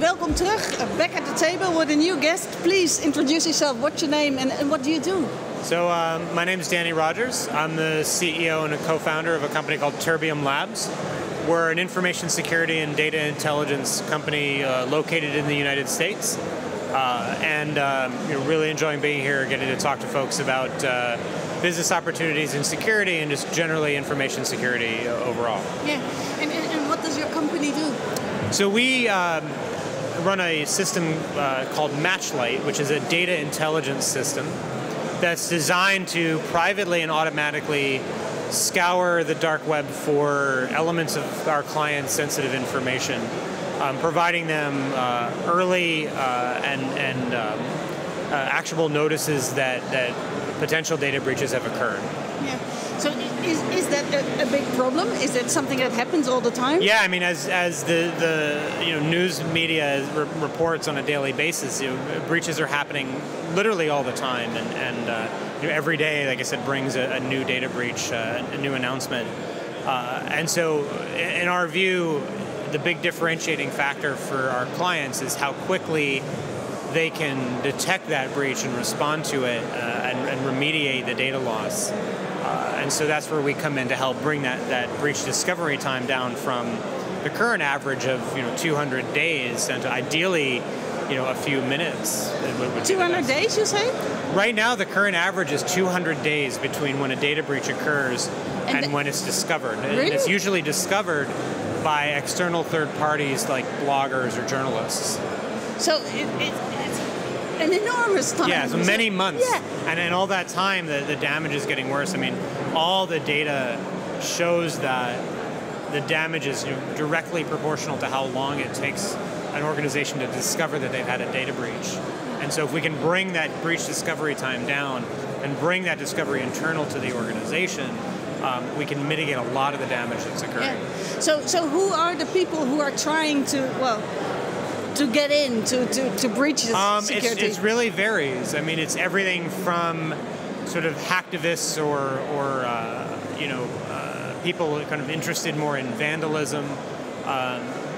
welcome terug, back at the table with a new guest. Please introduce yourself. What's your name and what do you do? So my name is Danny Rogers. I'm the CEO and a co-founder of a company called Terbium Labs. We're an information security and data intelligence company located in the United States. Really enjoying being here, getting to talk to folks about business opportunities in security and just generally information security overall. Yeah, and what does your company do? So we run a system called Matchlight, which is a data intelligence system that's designed to privately and automatically scour the dark web for elements of our clients' sensitive information, providing them early and actionable notices that potential data breaches have occurred. Yeah. So is that a big problem? Is that something that happens all the time? Yeah, I mean, as the news media reports on a daily basis, breaches are happening literally all the time, and every day, like I said, brings a new data breach, a new announcement. And so, in our view, the big differentiating factor for our clients is how quickly they can detect that breach and respond to it and remediate the data loss. And so that's where we come in to help bring that breach discovery time down from the current average of 200 days down to ideally a few minutes. 200 days, you say? Right now, the current average is 200 days between when a data breach occurs and when it's discovered. Really? And it's usually discovered by external third parties like bloggers or journalists. So it's an enormous time. Yeah, so many months. Yeah. And in all that time, the damage is getting worse. I mean, all the data shows that the damage is directly proportional to how long it takes an organization to discover that they've had a data breach. And so if we can bring that breach discovery time down and bring that discovery internal to the organization, we can mitigate a lot of the damage that's occurring. Yeah. So who are the people who are trying to get into breaches security? It really varies. I mean, it's everything from sort of hacktivists or people kind of interested more in vandalism,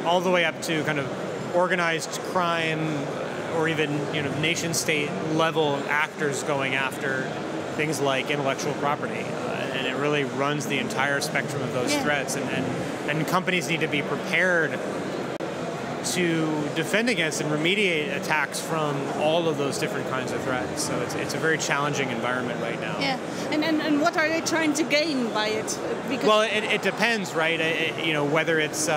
all the way up to kind of organized crime or even nation-state level actors going after things like intellectual property. And it really runs the entire spectrum of those threats. And companies need to be prepared to defend against and remediate attacks from all of those different kinds of threats. So it's a very challenging environment right now. Yeah, and what are they trying to gain by it? Well, it depends, right? Whether it's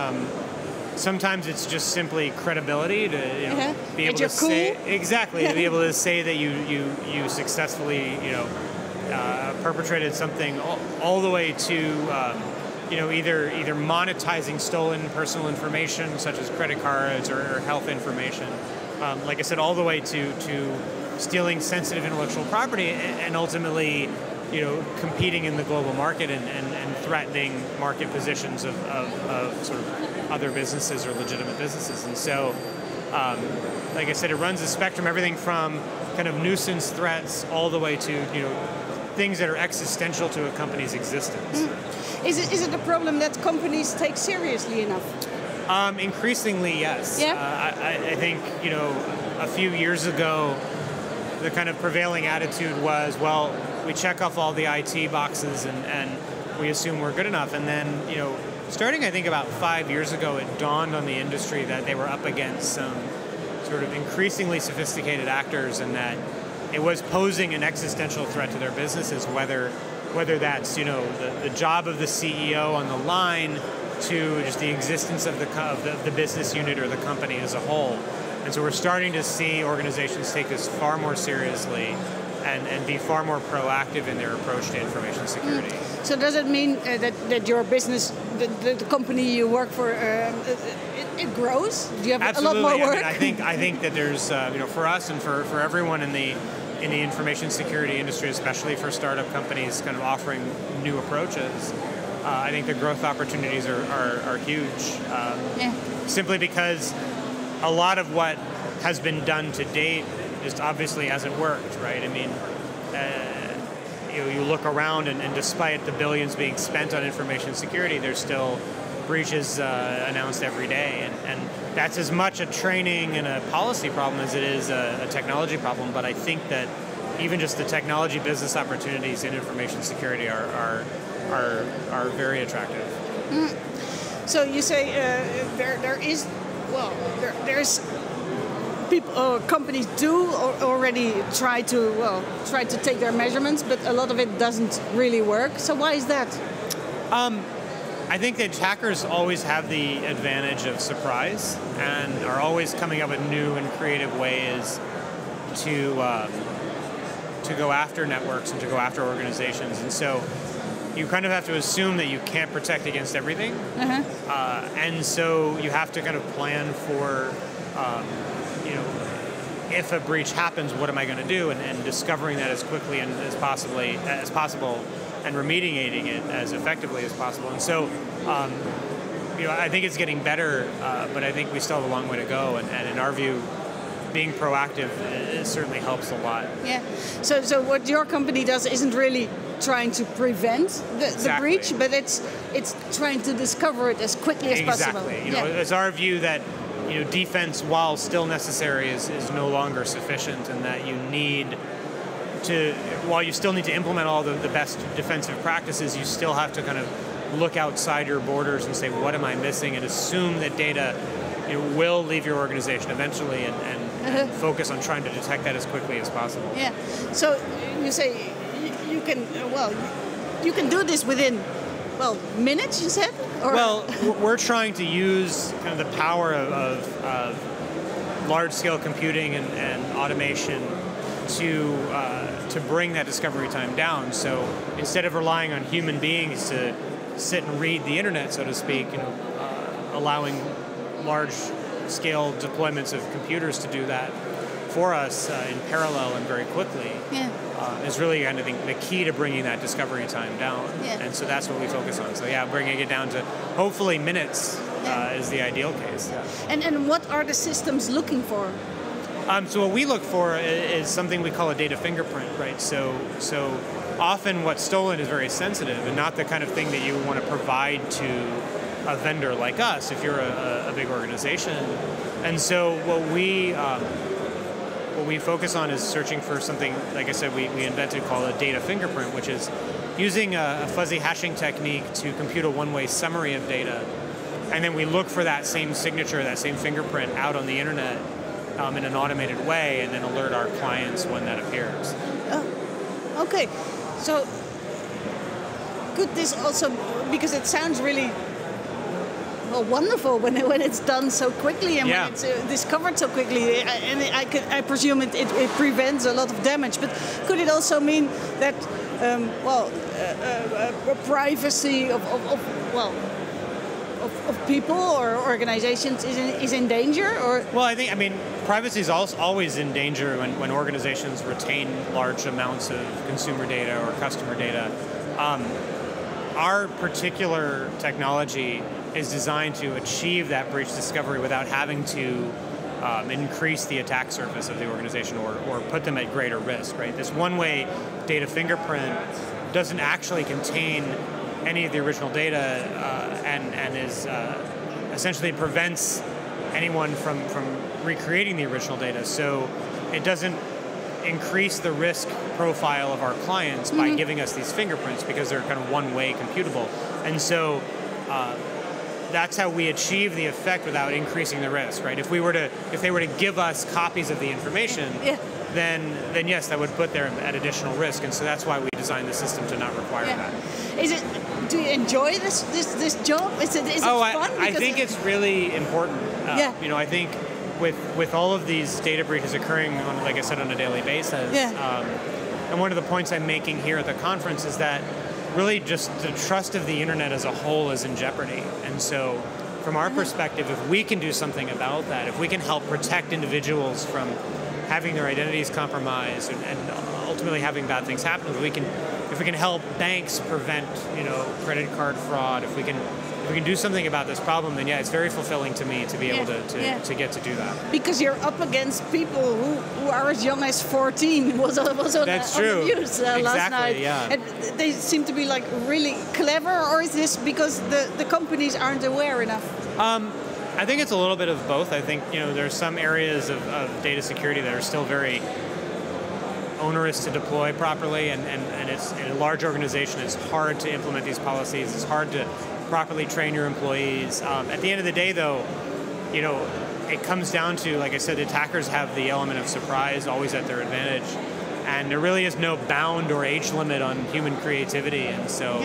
sometimes it's just simply credibility to be able to say exactly to be able to say that you successfully perpetrated something all the way to either monetizing stolen personal information, such as credit cards or health information. Like I said, all the way to stealing sensitive intellectual property and ultimately, competing in the global market and threatening market positions of sort of other businesses or legitimate businesses. And so, like I said, it runs the spectrum, everything from kind of nuisance threats all the way to, things that are existential to a company's existence. Is it a problem that companies take seriously enough? Increasingly, yes. Yeah? I think, a few years ago, the kind of prevailing attitude was, well, we check off all the IT boxes and we assume we're good enough. And then, starting I think about 5 years ago, it dawned on the industry that they were up against some sort of increasingly sophisticated actors and that it was posing an existential threat to their businesses, whether that's the job of the CEO on the line to just the existence of the business unit or the company as a whole. And so we're starting to see organizations take this far more seriously and be far more proactive in their approach to information security. So does it mean that your business, the company you work for, it grows? Do you have Absolutely. a lot more work? I mean, I think that there's for us and for everyone in the information security industry, especially for startup companies, kind of offering new approaches. I think the growth opportunities are huge. Simply because a lot of what has been done to date just obviously hasn't worked, right? I mean, you look around and despite the billions being spent on information security, there's still breaches announced every day. And that's as much a training and a policy problem as it is a technology problem. But I think that even just the technology business opportunities in information security are very attractive. So you say there's people, companies do already try to take their measurements, but a lot of it doesn't really work. So why is that? I think that hackers always have the advantage of surprise and are always coming up with new and creative ways to go after networks and to go after organizations. And so you kind of have to assume that you can't protect against everything. And so you have to kind of plan for, if a breach happens, what am I going to do? And discovering that as quickly and as possible and remediating it as effectively as possible. And so, I think it's getting better, but I think we still have a long way to go. And in our view, being proactive it certainly helps a lot. Yeah. So what your company does isn't really trying to prevent the breach, but it's trying to discover it as quickly as possible. Exactly. It's our view that defense, while still necessary, is no longer sufficient, and that you need to, while you still need to implement all the best defensive practices, you still have to kind of look outside your borders and say, what am I missing? And assume that data will leave your organization eventually, and focus on trying to detect that as quickly as possible. Yeah. So you say you can do this within minutes, you said? Or? Well, we're trying to use kind of the power of large-scale computing and automation to bring that discovery time down. So instead of relying on human beings to sit and read the internet, so to speak, allowing large-scale deployments of computers to do that for us in parallel and very quickly is really, I think, the key to bringing that discovery time down. Yeah. And so that's what we focus on. So bringing it down to hopefully minutes is the ideal case. Yeah. And what are the systems looking for? So what we look for is something we call a data fingerprint, right? So often what's stolen is very sensitive and not the kind of thing that you want to provide to a vendor like us if you're a big organization. And so what we focus on is searching for something, like I said, we invented called a data fingerprint, which is using a fuzzy hashing technique to compute a one-way summary of data. And then we look for that same signature, that same fingerprint out on the internet in an automated way, and then alert our clients when that appears. Oh, okay. So could this also, because it sounds really wonderful when it's done so quickly and when it's discovered so quickly, and I presume it prevents a lot of damage. But could it also mean that privacy of people or organizations is in danger? Or I mean privacy is always in danger when organizations retain large amounts of consumer data or customer data. Our particular technology is designed to achieve that breach discovery without having to increase the attack surface of the organization or put them at greater risk, right? This one-way data fingerprint doesn't actually contain any of the original data and is essentially prevents anyone from recreating the original data. So it doesn't increase the risk profile of our clients by giving us these fingerprints because they're kind of one-way computable. And so that's how we achieve the effect without increasing the risk, right? If they were to give us copies of the information, then yes, that would put them at additional risk, and so that's why we designed the system to not require that. Do you enjoy this job? Is it fun? I think it's really important. I think with all of these data breaches occurring on, like I said, on a daily basis, and one of the points I'm making here at the conference is that really just the trust of the internet as a whole is in jeopardy. And so from our perspective, if we can do something about that, if we can help protect individuals from having their identities compromised and ultimately having bad things happen, if we can help banks prevent credit card fraud, if we can do something about this problem, then it's very fulfilling to me to be able to get to do that. Because you're up against people who are as young as 14 was on the news last night. Yeah. And they seem to be really clever, or is this because the companies aren't aware enough? I think it's a little bit of both. I think, there's some areas of data security that are still very onerous to deploy properly, and it's in a large organization, it's hard to implement these policies. It's hard to properly train your employees. At the end of the day, though, it comes down to, like I said, the attackers have the element of surprise always at their advantage, and there really is no bound or age limit on human creativity, and so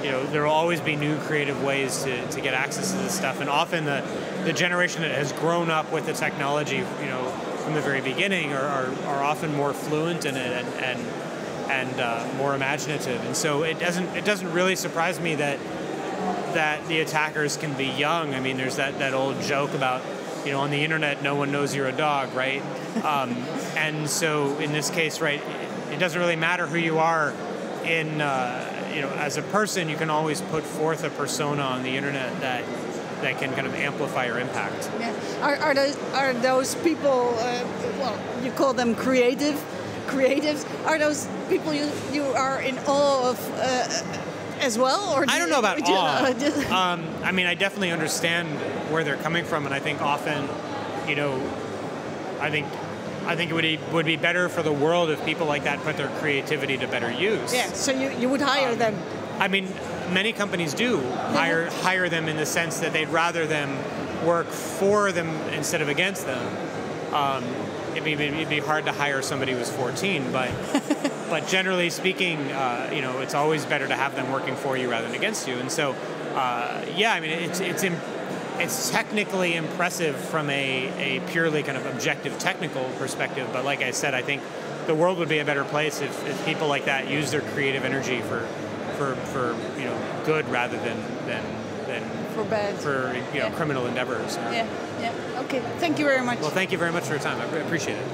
there will always be new creative ways to get access to this stuff, and often the generation that has grown up with the technology, from the very beginning are often more fluent in it and more imaginative, and so it doesn't really surprise me that the attackers can be young. I mean, there's that old joke about, on the internet, no one knows you're a dog, right? And so in this case, right, it doesn't really matter who you are in, as a person, you can always put forth a persona on the internet that can kind of amplify your impact. Yeah. Are those people, you call them creatives, are those people you are in awe of as well? Or I don't know about awe. I mean, I definitely understand where they're coming from, and I think often, I think it would be better for the world if people like that put their creativity to better use. Yeah, so you would hire them. I mean, many companies do hire them in the sense that they'd rather them work for them instead of against them. It'd be hard to hire somebody who's 14, but generally speaking, it's always better to have them working for you rather than against you. And so, I mean, it's technically impressive from a purely kind of objective technical perspective. But like I said, I think the world would be a better place if people like that use their creative energy for good rather than for bad, criminal endeavors. Yeah. Okay. Thank you very much. Well, thank you very much for your time. I appreciate it.